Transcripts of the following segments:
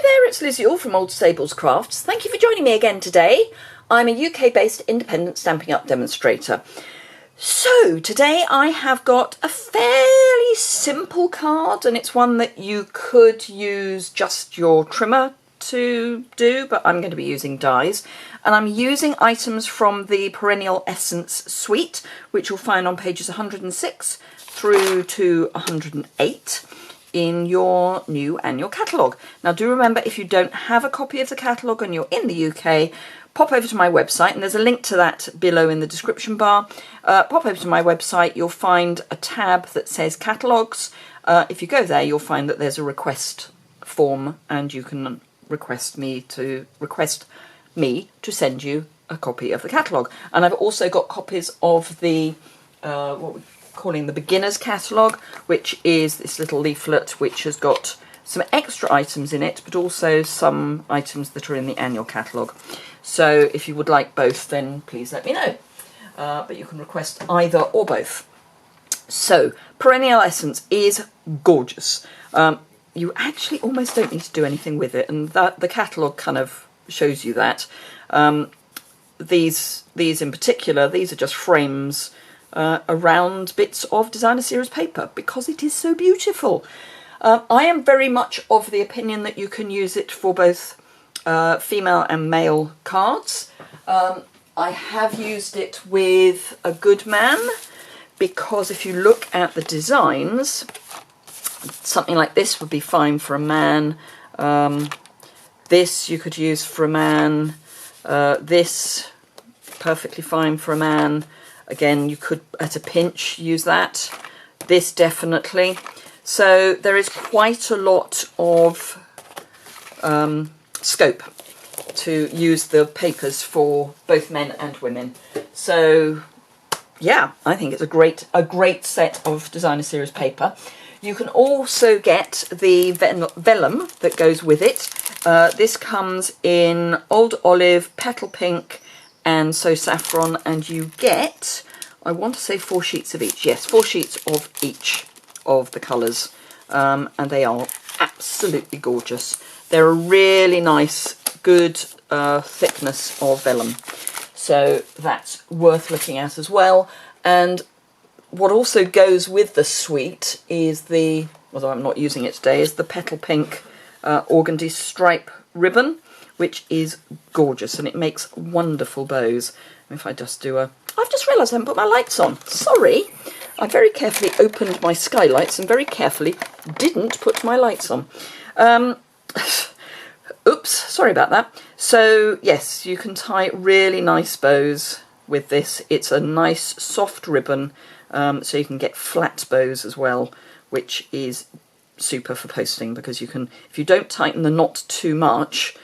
Hi there, it's Liz Yuille from Old Stables Crafts. Thank you for joining me again today. I'm a UK-based independent Stampin' Up! Demonstrator. So today I have got a fairly simple card, and it's one that you could use just your trimmer to do, but I'm going to be using dies. And I'm using items from the Perennial Essence suite, which you'll find on pages 106 through to 108. In your new annual catalogue. Now do remember, if you don't have a copy of the catalogue and you're in the UK, pop over to my website, and there's a link to that below in the description bar. Pop over to my website, you'll find a tab that says catalogues. If you go there, you'll find that there's a request form, and you can request me to send you a copy of the catalogue. And I've also got copies of the what we're calling the beginner's catalogue, which is this little leaflet which has got some extra items in it, but also some items that are in the annual catalogue. So if you would like both, then please let me know. But you can request either or both. So Perennial Essence is gorgeous. You actually almost don't need to do anything with it, and the catalogue kind of shows you that. These in particular, these are just frames around bits of designer series paper because it is so beautiful. I am very much of the opinion that you can use it for both female and male cards. I have used it with a good man, because if you look at the designs, something like this would be fine for a man. This you could use for a man. This perfectly fine for a man. Again, you could, at a pinch, use that. This definitely. So there is quite a lot of scope to use the papers for both men and women. So yeah, I think it's a great set of designer series paper. You can also get the vellum that goes with it. This comes in Old Olive, Petal Pink, and So Saffron, and you get, I want to say 4 sheets of each. Yes, 4 sheets of each of the colours, and they are absolutely gorgeous. They're a really nice, good thickness of vellum, so that's worth looking at as well. And what also goes with the suite is the, although I'm not using it today, is the Petal Pink organdy stripe ribbon, which is gorgeous, and it makes wonderful bows. If I just do I've just realised I haven't put my lights on. Sorry. I very carefully opened my skylights and very carefully didn't put my lights on. Oops, sorry about that. So yes, you can tie really nice bows with this. It's a nice soft ribbon, so you can get flat bows as well, which is super for posting, because you can, if you don't tighten the knot too much,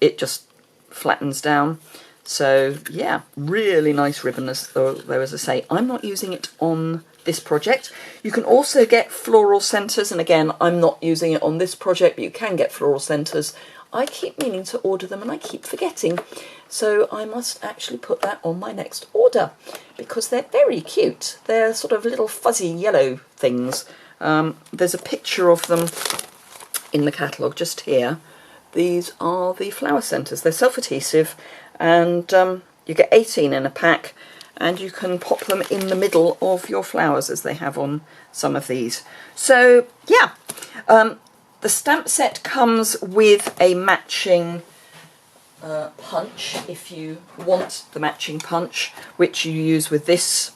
it just flattens down. So yeah, really nice ribbon, though as I say, I'm not using it on this project. You can also get floral centres, and again, I'm not using it on this project, but you can get floral centres. I keep meaning to order them and I keep forgetting, so I must actually put that on my next order, because they're very cute. They're sort of little fuzzy yellow things. There's a picture of them in the catalogue just here. These are the flower centres. They're self-adhesive, and you get 18 in a pack, and you can pop them in the middle of your flowers, as they have on some of these. So yeah, the stamp set comes with a matching punch, if you want the matching punch, which you use with this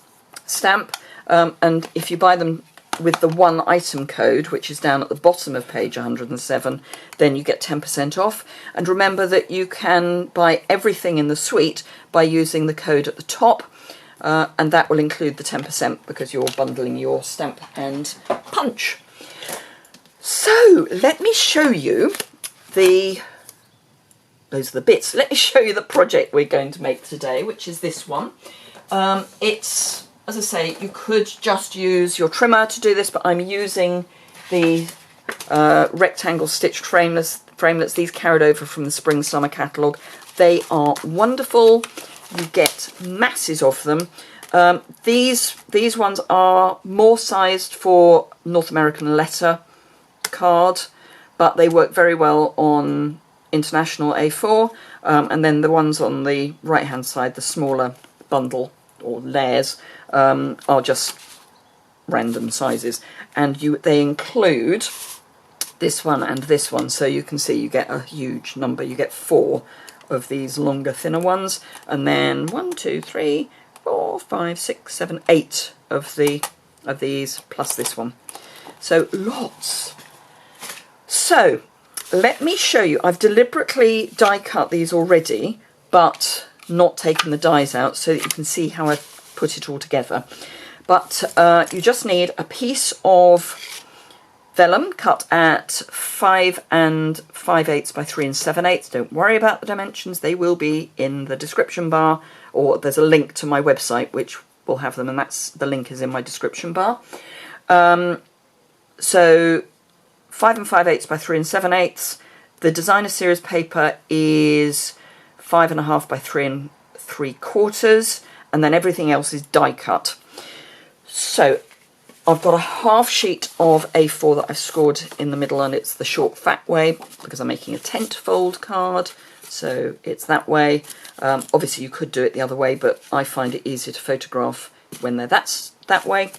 stamp, and if you buy them with the one item code, which is down at the bottom of page 107, then you get 10% off. And remember that you can buy everything in the suite by using the code at the top, and that will include the 10% because you're bundling your stamp and punch. So let me show you those are the bits. Let me show you the project we're going to make today, which is this one. It's, as I say, you could just use your trimmer to do this, but I'm using the rectangle stitched framelets. These carried over from the spring summer catalogue. They are wonderful. You get masses of them. These ones are more sized for North American letter card, but they work very well on international A4, and then the ones on the right hand side, the smaller bundle or layers, are just random sizes, and they include this one and this one, so you can see you get a huge number. You get 4 of these longer, thinner ones, and then 1, 2, 3, 4, 5, 6, 7, 8 of these plus this one, so lots. So let me show you. I've deliberately die cut these already, but not taken the dies out, so that you can see how I've put it all together. But you just need a piece of vellum cut at 5 5/8 by 3 7/8. Don't worry about the dimensions, they will be in the description bar, or there's a link to my website which will have them, and the link is in my description bar. So 5 5/8 by 3 7/8. The designer series paper is 5 1/2 by 3 3/4, and then everything else is die cut. So I've got a half sheet of A4 that I've scored in the middle, and it's the short fat way because I'm making a tent fold card, so it's that way. Obviously you could do it the other way, but I find it easier to photograph when they're that way.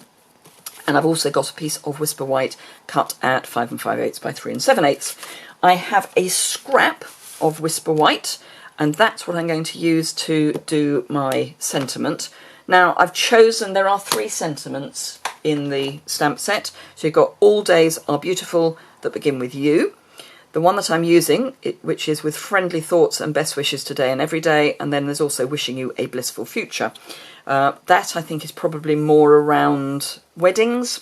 And I've also got a piece of Whisper White cut at 5 5/8 by 3 7/8. I have a scrap of Whisper White, and that's what I'm going to use to do my sentiment. Now I've chosen, there are 3 sentiments in the stamp set. So you've got All Days Are Beautiful that begin with you. The one that I'm using, which is with friendly thoughts and best wishes today and every day, and then there's also wishing you a blissful future. That I think is probably more around weddings,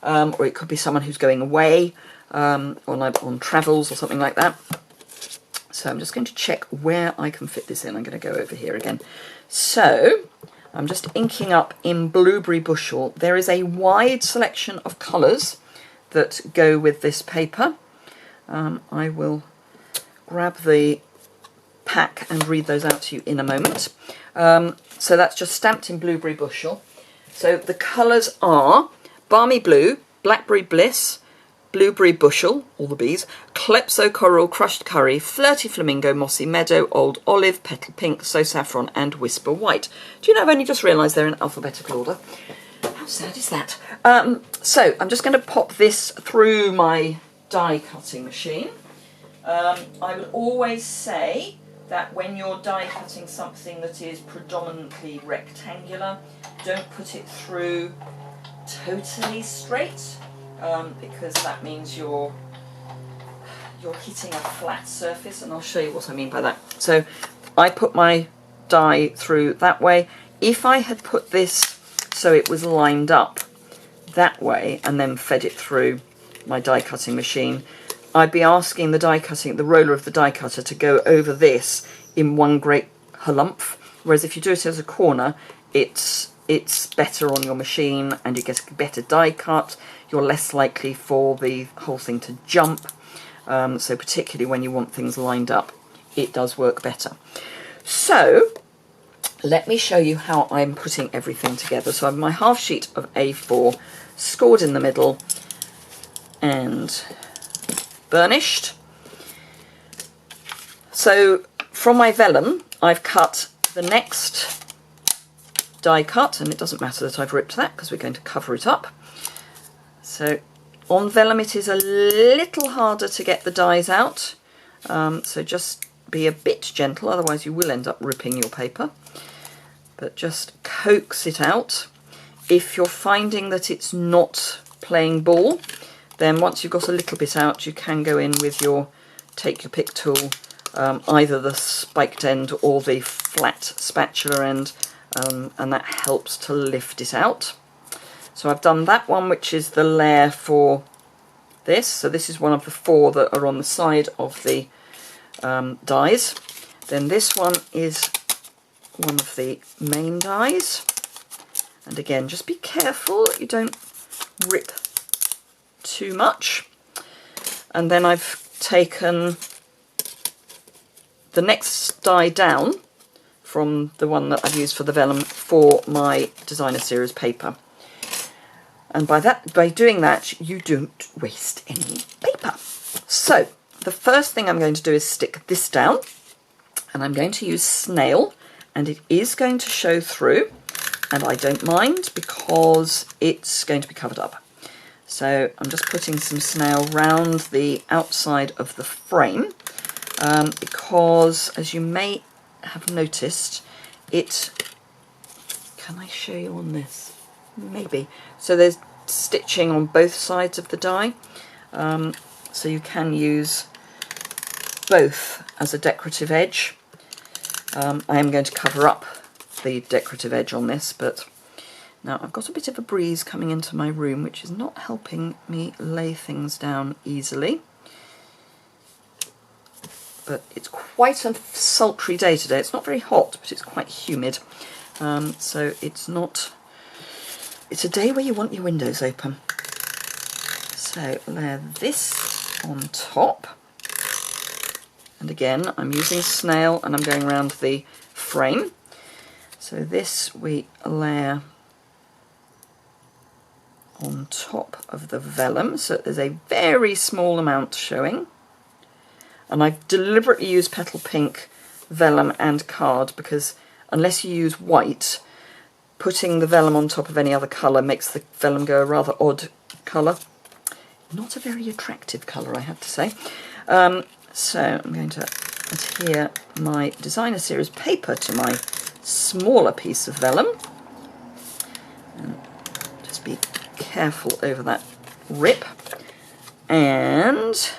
or it could be someone who's going away on travels or something like that. So I'm just going to check where I can fit this in. I'm going to go over here again. So I'm just inking up in Blueberry Bushel. There is a wide selection of colours that go with this paper. I will grab the pack and read those out to you in a moment. So that's just stamped in Blueberry Bushel. So the colours are Balmy Blue, Blackberry Bliss, Blueberry Bushel, all the bees, Calypso Coral, Crushed Curry, Flirty Flamingo, Mossy Meadow, Old Olive, Petal Pink, So Saffron and Whisper White. Do you know, I've only just realised they're in alphabetical order. How sad is that? So I'm just going to pop this through my die cutting machine. I would always say that when you're die cutting something that is predominantly rectangular, don't put it through totally straight, because that means you're hitting a flat surface, and I'll show you what I mean by that. So I put my die through that way. If I had put this so it was lined up that way and then fed it through my die cutting machine, I'd be asking the roller of the die cutter to go over this in one great halumph, whereas if you do it as a corner, it's better on your machine and you get a better die cut. You're less likely for the whole thing to jump, so particularly when you want things lined up, it does work better. So let me show you how I'm putting everything together. So I have my half sheet of A4 scored in the middle and burnished. So from my vellum, I've cut the next die cut, and it doesn't matter that I've ripped that because we're going to cover it up. So on vellum it is a little harder to get the dies out, so just be a bit gentle, otherwise you will end up ripping your paper, but just coax it out. If you're finding that it's not playing ball, then once you've got a little bit out, you can go in with your take your pick tool, either the spiked end or the flat spatula end, and that helps to lift it out. So I've done that one, which is the layer for this. So this is one of the 4 that are on the side of the dies. Then this one is one of the main dies. And again, just be careful that you don't rip too much. And then I've taken the next die down from the one that I've used for the vellum for my designer series paper. And by doing that, you don't waste any paper. So the first thing I'm going to do is stick this down, and I'm going to use Snail, and it is going to show through, and I don't mind because it's going to be covered up. So I'm just putting some Snail round the outside of the frame, because as you may have noticed, can I show you on this? Maybe. So there's stitching on both sides of the die, so you can use both as a decorative edge. I am going to cover up the decorative edge on this, but now I've got a bit of a breeze coming into my room, which is not helping me lay things down easily. But it's quite a sultry day today. It's not very hot, but it's quite humid. So it's a day where you want your windows open. So layer this on top. And again, I'm using Snail and I'm going around the frame. So this we layer on top of the vellum, so there's a very small amount showing. And I've deliberately used Petal Pink, vellum and card, because unless you use white, putting the vellum on top of any other colour makes the vellum go a rather odd colour. Not a very attractive colour, I have to say. So I'm going to adhere my Designer Series paper to my smaller piece of vellum. And just be careful over that rip. And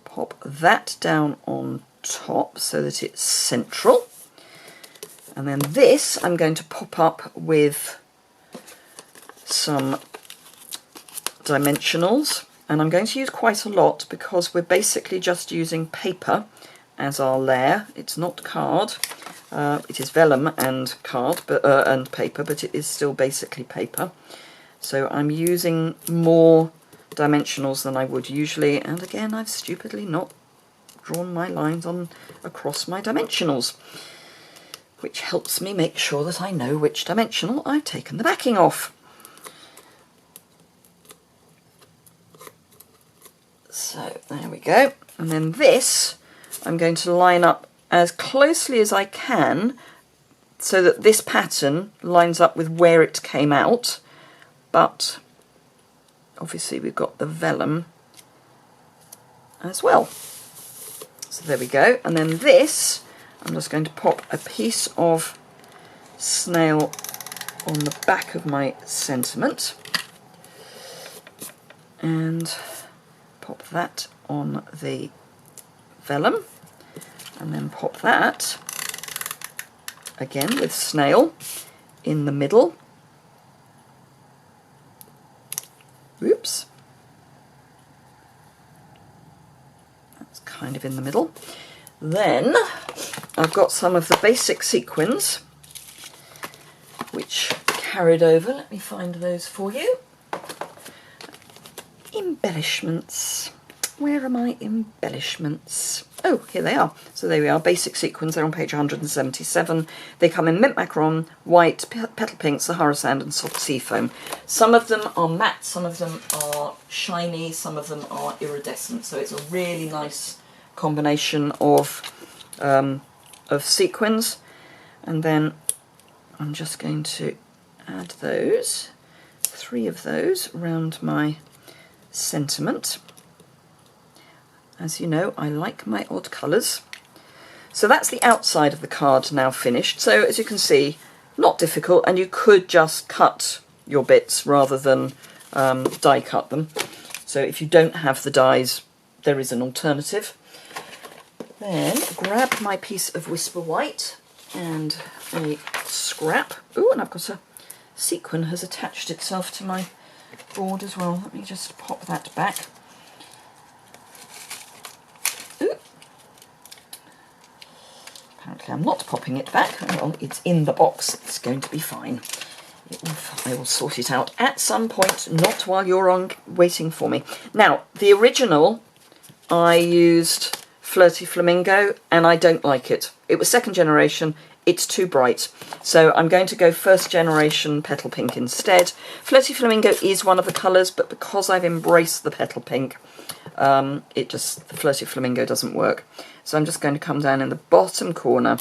pop that down on top so that it's central. And then this I'm going to pop up with some dimensionals. And I'm going to use quite a lot because we're basically just using paper as our layer. It's not card. It is vellum and card, and paper, but it is still basically paper. So I'm using more dimensionals than I would usually. And again, I've stupidly not drawn my lines on across my dimensionals, which helps me make sure that I know which dimensional I've taken the backing off. So there we go. And then this I'm going to line up as closely as I can so that this pattern lines up with where it came out, but obviously we've got the vellum as well. So there we go. And then this, I'm just going to pop a piece of Snail on the back of my sentiment and pop that on the vellum, and then pop that again with Snail in the middle. Oops. That's kind of in the middle. Then I've got some of the basic sequins which carried over. Let me find those for you. Embellishments. Where are my embellishments? Oh, here they are. So there we are, basic sequins. They're on page 177. They come in mint macaron, white, petal pink, Sahara sand and soft sea foam. Some of them are matte, some of them are shiny, some of them are iridescent. So it's a really nice combination of sequins. And then I'm just going to add those, 3 of those, around my sentiment. As you know, I like my odd colours. So that's the outside of the card now finished. So as you can see, not difficult, and you could just cut your bits rather than die cut them. So if you don't have the dies, there is an alternative. Then grab my piece of Whisper White and a scrap. Ooh, and I've got a sequin has attached itself to my board as well. Let me just pop that back. Ooh. Apparently I'm not popping it back. Oh, well, it's in the box. It's going to be fine. I will sort it out at some point, not while you're on waiting for me. Now, the original, I used Flirty Flamingo, and I don't like it. It was second generation. It's too bright. So I'm going to go first generation Petal Pink instead. Flirty Flamingo is one of the colours, but because I've embraced the Petal Pink, the Flirty Flamingo doesn't work. So I'm just going to come down in the bottom corner,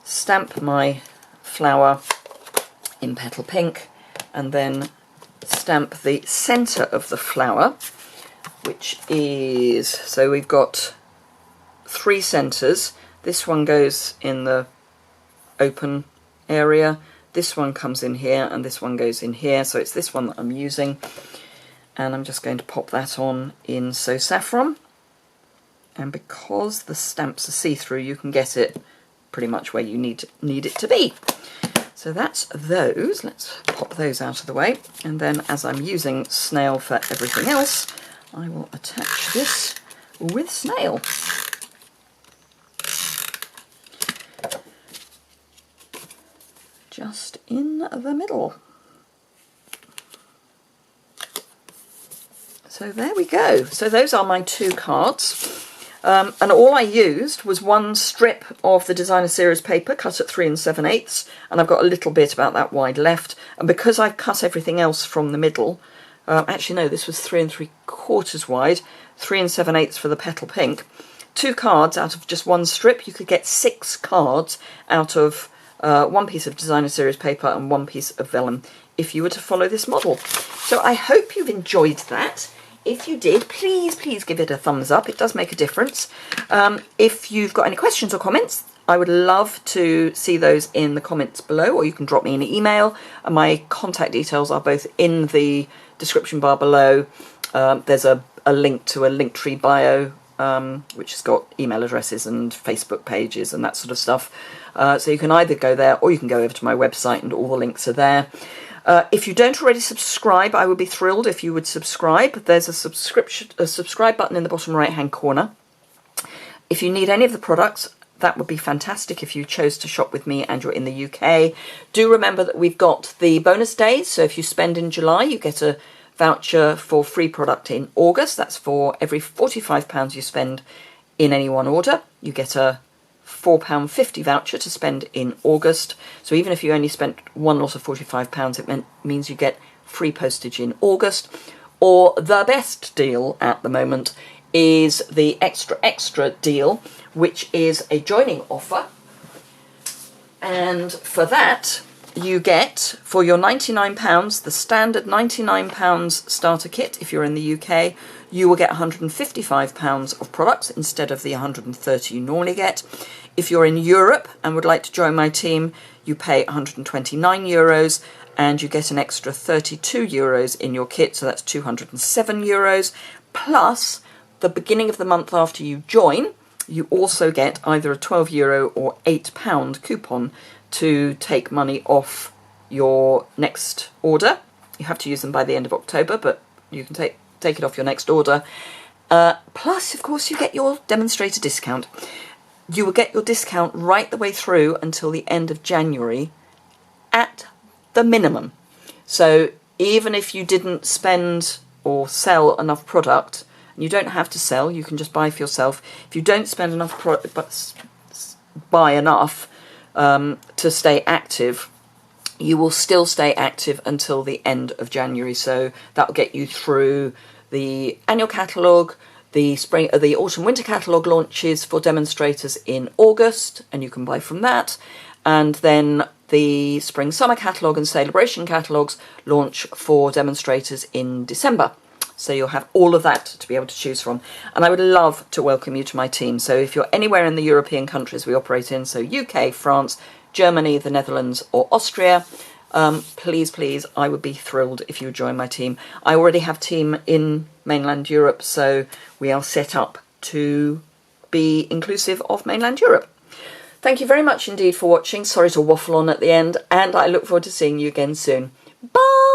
stamp my flower in Petal Pink, and then stamp the centre of the flower, which is, so we've got 3 centres. This one goes in the open area, this one comes in here, and this one goes in here, so it's this one that I'm using. And I'm just going to pop that on in So Saffron. And because the stamps are see-through, you can get it pretty much where you need it to be. So that's those. Let's pop those out of the way. And then, as I'm using snail for everything else, I will attach this with snail. Just in the middle. So there we go. So those are my 2 cards. And all I used was 1 strip of the designer series paper cut at 3 7/8, and I've got a little bit about that wide left. And because I've cut everything else from the middle, actually no, this was 3 3/4 wide, 3 7/8 for the Petal Pink. 2 cards out of just 1 strip. You could get 6 cards out of 1 piece of designer series paper and 1 piece of vellum if you were to follow this model. So I hope you've enjoyed that. If you did, please give it a thumbs up. It does make a difference. If you've got any questions or comments, I would love to see those in the comments below, or you can drop me an email. And my contact details are both in the description bar below. There's a link to a Linktree bio, which has got email addresses and Facebook pages and that sort of stuff. So you can either go there, or you can go over to my website and all the links are there. If you don't already subscribe, I would be thrilled if you would subscribe. There's a subscribe button in the bottom right hand corner. If you need any of the products, that would be fantastic if you chose to shop with me and you're in the UK. Do remember that we've got the bonus days, so if you spend in July, you get a voucher for free product in August. That's for every £45 you spend in any one order. You get a £4.50 voucher to spend in August. So even if you only spent 1 lot of £45, it means you get free postage in August. Or the best deal at the moment is the extra deal, which is a joining offer. And for that, you get, for your £99, the standard £99 starter kit, if you're in the UK, you will get £155 of products instead of the £130 you normally get. If you're in Europe and would like to join my team, you pay €129 and you get an extra €32 in your kit, so that's €207. Plus, the beginning of the month after you join, you also get either a €12 or £8 coupon to take money off your next order. You have to use them by the end of October, but you can take it off your next order. Plus, of course, you get your demonstrator discount. You will get your discount right the way through until the end of January at the minimum. So even if you didn't spend or sell enough product, and you don't have to sell, you can just buy for yourself. If you don't spend enough product, but buy enough to stay active, you will still stay active until the end of January. So that will get you through the annual catalogue, the autumn winter catalogue launches for demonstrators in August, and you can buy from that, and then the spring summer catalogue and celebration catalogues launch for demonstrators in December. So you'll have all of that to be able to choose from. And I would love to welcome you to my team. So if you're anywhere in the European countries we operate in, so UK, France, Germany, the Netherlands or Austria, please, I would be thrilled if you would join my team. I already have a team in mainland Europe, so we are set up to be inclusive of mainland Europe. Thank you very much indeed for watching. Sorry to waffle on at the end, and I look forward to seeing you again soon. Bye!